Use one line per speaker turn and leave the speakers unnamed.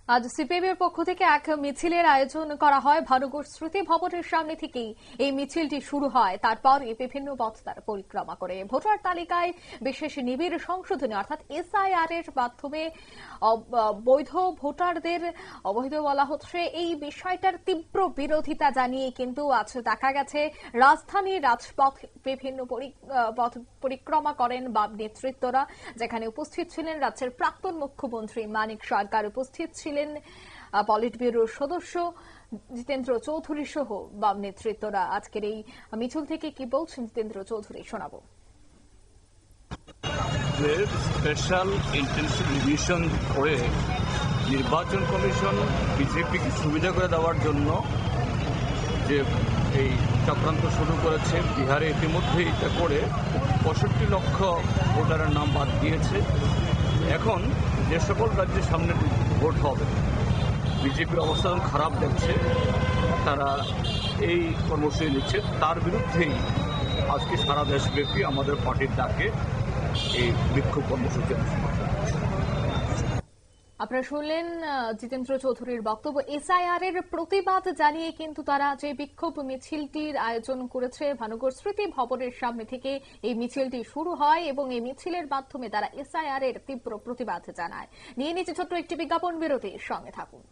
আজ সিপিএমের পক্ষ থেকে এক মিছিলের আয়োজন করা হয় ভানুগড় স্মৃতি ভবনের সামনে থেকেই এই মিছিলটি শুরু হয়। তারপর বিভিন্ন পথ তারা পরিক্রমা করে ভোটার তালিকায় বিশেষ নিবিড় সংশোধনী অর্থাৎ এসআইআর এর মাধ্যমে বৈধ ভোটারদের অবৈধ বলা হচ্ছে, এই বিষয়টার তীব্র বিরোধিতা জানিয়ে কিন্তু আজ দেখা গেছে রাজধানীর রাজপথ বিভিন্ন পথ পরিক্রমা করেন বাম নেতৃত্বরা, যেখানে উপস্থিত ছিলেন রাজ্যের প্রাক্তন মুখ্যমন্ত্রী মানিক সরকার, উপস্থিত ছিলেন পলিট ব্যুরোর সদস্য জিতেন্দ্র চৌধুরী সহ বাম নেতৃত্বরা। আজকের এই মিছিল থেকে কি বলছেন জিতেন্দ্র চৌধুরী শোনাবো।
স্পেশাল ইন্টেনসিভ রিভিশন করে নির্বাচন কমিশন বিজেপিকে সুবিধা করে দেওয়ার জন্য যে এই চক্রান্ত শুরু করেছে, বিহারে ইতিমধ্যেই এটা করে 65 লক্ষ ভোটারের নাম বাদ দিয়েছে। এখন যে সকল রাজ্যের সামনে ভোট হবে, বিজেপির অবস্থান খারাপ দেখছে, তারা এই কর্মসূচি নিচ্ছে, তার বিরুদ্ধেই আজকে সারা দেশব্যাপী আমাদের পার্টির ডাকে এই বিক্ষোভ কর্মসূচি।
আপনারা শুনলেন জিতেন্দ্র চৌধুরীর বক্তব্য। এসআইআর এর প্রতিবাদ জানিয়ে কিন্তু তারা যে বিক্ষোভ মিছিলটির আয়োজন করেছে ভানুগড় স্মৃতি ভবনের সামনে থেকে এই মিছিলটি শুরু হয় এবং এই মিছিলের মাধ্যমে তারা এসআইআর এর তীব্র প্রতিবাদ জানায়। নিয়ে নিচ্ছে ছোট্ট একটি বিজ্ঞাপন বিরতি, সঙ্গে থাকুন।